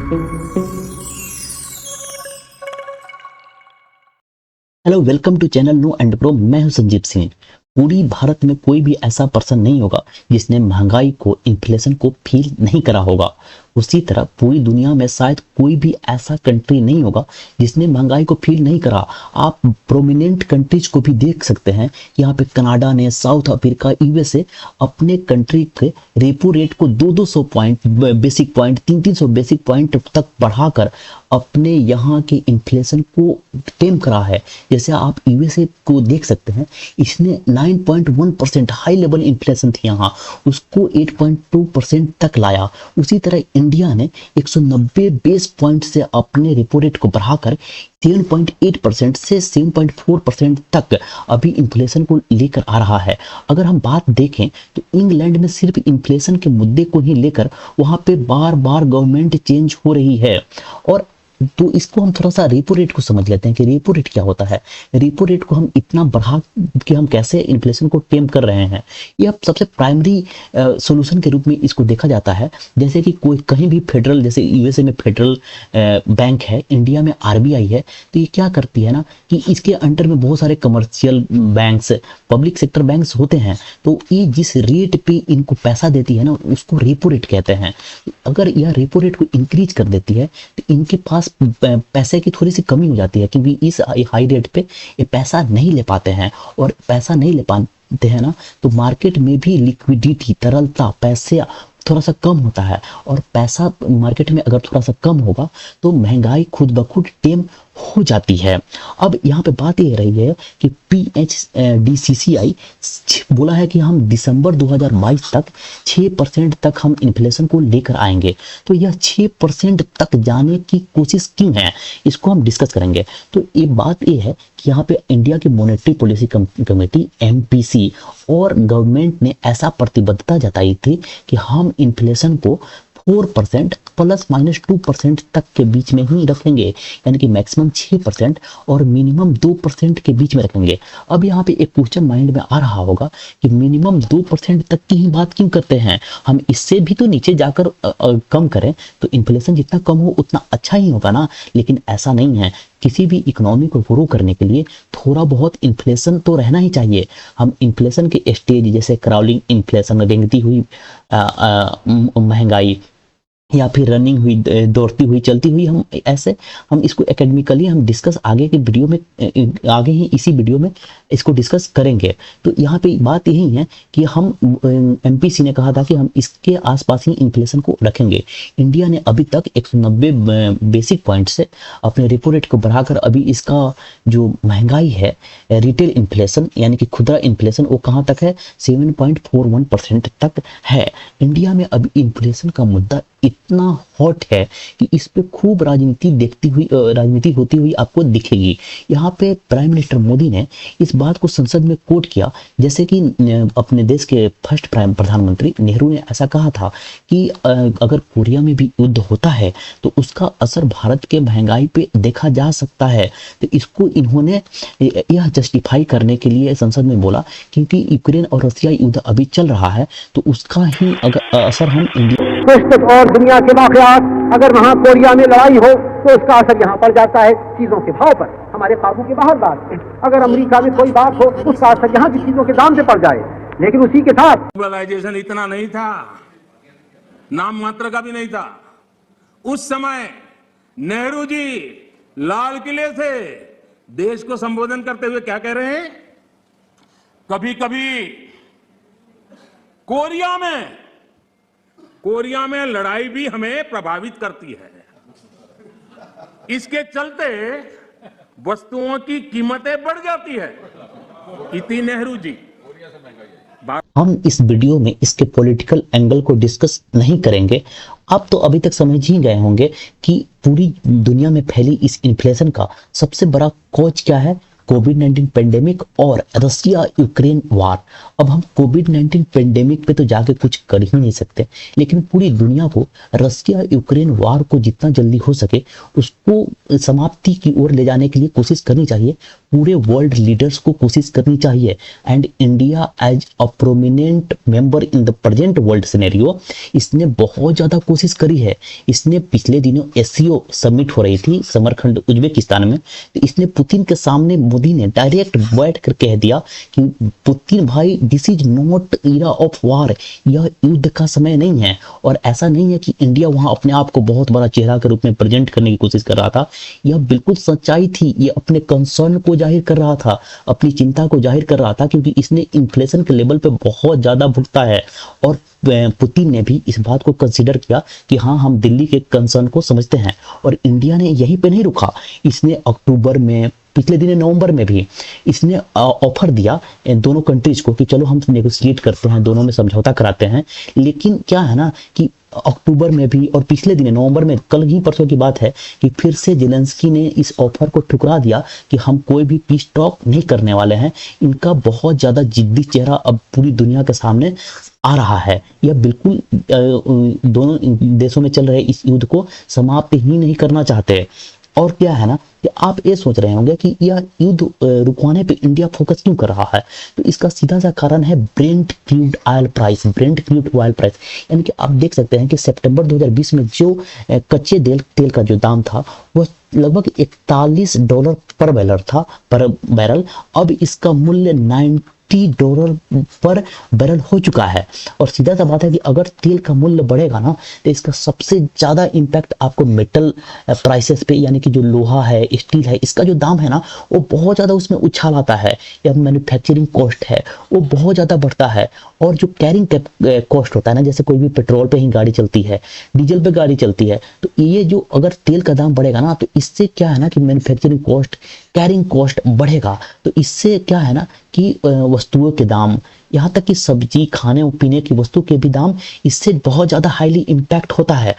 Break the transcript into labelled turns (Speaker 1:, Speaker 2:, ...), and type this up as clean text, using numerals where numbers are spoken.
Speaker 1: Hello, welcome to channel no end pro. मैं हूं संजीव सिंह। पूरी भारत में कोई भी ऐसा पर्सन नहीं होगा जिसने महंगाई को, इन्फ्लेशन को फील नहीं करा होगा। उसी तरह पूरी दुनिया में शायद कोई भी ऐसा कंट्री नहीं होगा जिसने महंगाई को फील नहीं करा। आप प्रोमिनेंट कंट्रीज को भी देख सकते हैं। यहाँ पे कनाडा ने, साउथ अफ्रीका, यूएसए अपने कंट्री के रेपो रेट को 200 point, basic point, 300 basic point तक बढ़ाकर अपने यहाँ के इन्फ्लेशन को टेम करा है। जैसे आप यूएसए को देख सकते हैं, इसने 9.1% हाई लेवल इन्फ्लेशन थी यहाँ, उसको 8.2% तक लाया। उसी तरह इंडिया ने 190 बेस पॉइंट से अपने रेपो रेट को बढ़ाकर 7.8% से 7.4% तक अभी इन्फ्लेशन को लेकर आ रहा है। अगर हम बात देखें तो इंग्लैंड में सिर्फ इन्फ्लेशन के मुद्दे को ही लेकर वहां पे बार बार गवर्नमेंट चेंज हो रही है। और तो इसको हम थोड़ा सा रेपो रेट को समझ लेते हैं कि रेपो रेट क्या होता है। रेपो रेट को हम इतना बढ़ा कि हम कैसे इन्फ्लेशन को टेम कर रहे हैं, यह सबसे प्राइमरी सॉल्यूशन के रूप में इसको देखा जाता है। जैसे कि कोई कहीं भी फेडरल, जैसे यूएसए में फेडरल बैंक है, इंडिया में आरबीआई है, तो ये क्या करती है ना कि इसके अंडर में बहुत सारे commercial banks, public sector banks होते हैं। तो ये जिस रेट पे इनको पैसा देती है ना, उसको रेपो रेट कहते हैं। अगर यह रेपो रेट को इंक्रीज कर देती है तो इनके पास पैसे की थोड़ी सी कमी हो जाती है, क्योंकि इस हाई रेट पे ये पैसा नहीं ले पाते हैं। और पैसा नहीं ले पाते हैं ना, तो मार्केट में भी लिक्विडिटी, तरलता, पैसे थोड़ा सा कम होता है। और पैसा मार्केट में अगर थोड़ा सा कम होगा तो महंगाई खुद ब खुद टेम हो जाती है। अब यहाँ पे बात ये रही है कि PHDCCI बोला है कि हम दिसंबर 2022 तक 6% तक हम इन्फ्लेशन को लेकर आएंगे। तो यह 6% तक जाने की कोशिश क्यों है, इसको हम डिस्कस करेंगे। तो ये बात ये है कि यहाँ पे इंडिया की मॉनेटरी पॉलिसी कमेटी MPC और गवर्नमेंट ने ऐसा प्रतिबद्धता जताई थी कि हम इन्फ्लेशन को 4% ±2% तक के बीच में ही रखेंगे, यानी कि मैक्सिमम 6% और मिनिमम 2% के बीच में रखेंगे। अब यहाँ पे एक क्वेश्चन माइंड में आ रहा होगा कि मिनिमम 2% तक की ही बात क्यों करते हैं, हम इससे भी तो नीचे जाकर कम करें तो इन्फ्लेशन जितना कम हो उतना अच्छा ही होगा ना। लेकिन ऐसा नहीं है। किसी भी इकोनॉमी को ग्रो करने के लिए थोड़ा बहुत इन्फ्लेशन तो रहना ही चाहिए। हम इन्फ्लेशन के स्टेज जैसे क्राउलिंग इन्फ्लेशन, रेंगती हुई महंगाई, या फिर रनिंग हुई, दौड़ती हुई, चलती हुई, हम इसको एकेडमिकली हम डिस्कस आगे के वीडियो में, आगे ही इसी वीडियो में इसको डिस्कस करेंगे। तो यहाँ पे बात यही है कि हम MPC ने कहा था कि हम इसके आसपास ही इन्फ्लेशन को रखेंगे। इंडिया ने अभी तक 190 बेसिक पॉइंट से अपने रेपो रेट को बढ़ाकर अभी इसका जो महंगाई है, रिटेल इन्फ्लेशन यानी कि खुदरा इन्फ्लेशन, वो कहाँ तक है, 7.41% तक है। इंडिया में अभी इन्फ्लेशन का मुद्दा इतना हॉट है कि इस पे खूब राजनीति होती हुई आपको दिखेगी। यहाँ पे प्राइम मिनिस्टर मोदी ने इस बात को संसद में कोट किया, जैसे कि अपने देश के फर्स्ट प्रधानमंत्री नेहरू ने ऐसा कहा था कि अगर कोरिया में भी युद्ध होता है तो उसका असर भारत के महंगाई पे देखा जा सकता है। तो इसको इन्होंने यह जस्टिफाई करने के लिए संसद में बोला, क्योंकि यूक्रेन और रसिया युद्ध अभी चल रहा है तो उसका ही अगर असर हम इंडिया
Speaker 2: और दुनिया के वाकयात, अगर वहां कोरिया में लड़ाई हो तो उसका असर यहाँ पड़ जाता है चीजों के भाव पर, हमारे काबू के बाहर बात है। अगर अमेरिका में कोई बात हो उसका असर यहाँ की चीजों के दाम पे पड़ जाए। लेकिन उसी के साथ
Speaker 3: ग्लोबलाइजेशन इतना नहीं था, नाम मात्र का भी नहीं था। उस समय नेहरू जी लाल किले से देश को संबोधन करते हुए क्या कह रहे हैं, कभी कभी कोरिया में लड़ाई भी हमें प्रभावित करती है। इसके चलते वस्तुओं की कीमतें बढ़ जाती है। इति नेहरू जी।
Speaker 1: हम इस वीडियो में इसके पॉलिटिकल एंगल को डिस्कस नहीं करेंगे। आप तो अभी तक समझ ही गए होंगे कि पूरी दुनिया में फैली इस इन्फ्लेशन का सबसे बड़ा कॉज क्या है, कोविड-19 पेंडेमिक और रसिया यूक्रेन वार। अब हम कोविड-19 पेंडेमिक पे तो जाके कुछ कर ही नहीं सकते, लेकिन पूरी दुनिया को रसिया यूक्रेन वार को जितना जल्दी हो सके उसको समाप्ति की ओर ले जाने के लिए कोशिश करनी चाहिए। पूरे वर्ल्ड लीडर्स को कोशिश करनी चाहिए। And India as a prominent member in the present world scenario, इसने बहुत ज़्यादा कोशिश करी है। इसने पिछले दिनों एससीओ समिट हो रही थी समरखंड उज्बेकिस्तान में, तो इसने पुतिन के सामने मोदी ने डायरेक्ट बैठ कर कह दिया कि पुतिन भाई, this is not era of war, यह युद्ध का समय नहीं है। और ऐसा नहीं है कि इंडिया वहां अपने आप को बहुत बड़ा चेहरा के रूप में प्रेजेंट करने की कोशिश कर रहा था, यह बिल्कुल सच्चाई थी। ये अपने कंसर्न को जाहिर कर रहा था, अपनी चिंता को जाहिर कर रहा था, क्योंकि इसने इन्फ्लेशन के लेवल पे बहुत ज्यादा भुगता है। और पुतिन ने भी इस बात को कंसीडर किया कि हाँ, हम दिल्ली के कंसर्न को समझते हैं। और इंडिया ने यहीं पे नहीं रुका, इसने अक्टूबर में, पिछले दिन नवंबर में भी इसने ऑफर दिया दोनों कंट्रीज को कि चलो हम नेगोशिएट करते हैं, दोनों में समझौता कराते हैं। लेकिन क्या है ना कि अक्टूबर में भी और पिछले दिन नवंबर में, कल ही परसों की बात है, कि फिर से जेलेंस्की ने इस ऑफर को ठुकरा दिया कि हम कोई भी पीस टॉक नहीं करने वाले हैं। इनका बहुत ज्यादा जिद्दी चेहरा अब पूरी दुनिया के सामने आ रहा है। यह बिल्कुल दोनों देशों में चल रहे इस युद्ध को समाप्त ही नहीं करना चाहते। और क्या है ना कि आप ये सोच रहे होंगे कि यह युद्ध रुकवाने पे इंडिया फोकस क्यों कर रहा है, तो इसका सीधा सा कारण है Brent crude oil price. Brent crude oil price यानी कि आप देख सकते हैं कि सितंबर 2020 में जो कच्चे तेल का जो दाम था वह लगभग $41 पर बैरल। अब इसका मूल्य $90 पर बैरल हो चुका है। और सीधा सा बात है कि अगर तेल का मूल्य बढ़ेगा ना, तो इसका सबसे ज्यादा इंपैक्ट आपको मेटल प्राइसेस पे, यानी कि जो लोहा है, स्टील है, इसका जो दाम है ना, वो बहुत ज्यादा उसमें उछाल आता है। या मैन्युफैक्चरिंग कॉस्ट है वो बहुत ज्यादा बढ़ता है। और जो कैरिंग कॉस्ट होता है ना, जैसे कोई भी पेट्रोल पे ही गाड़ी चलती है, डीजल पे गाड़ी चलती है, तो ये जो अगर तेल का दाम बढ़ेगा ना, तो इससे क्या है ना कि मैन्युफैक्चरिंग कॉस्ट, कैरिंग कॉस्ट बढ़ेगा। तो इससे क्या है ना कि वस्तुओं के दाम, यहाँ तक कि सब्जी, खाने और पीने की वस्तु के भी दाम इससे बहुत ज़्यादा हाईली इम्पैक्ट होता है।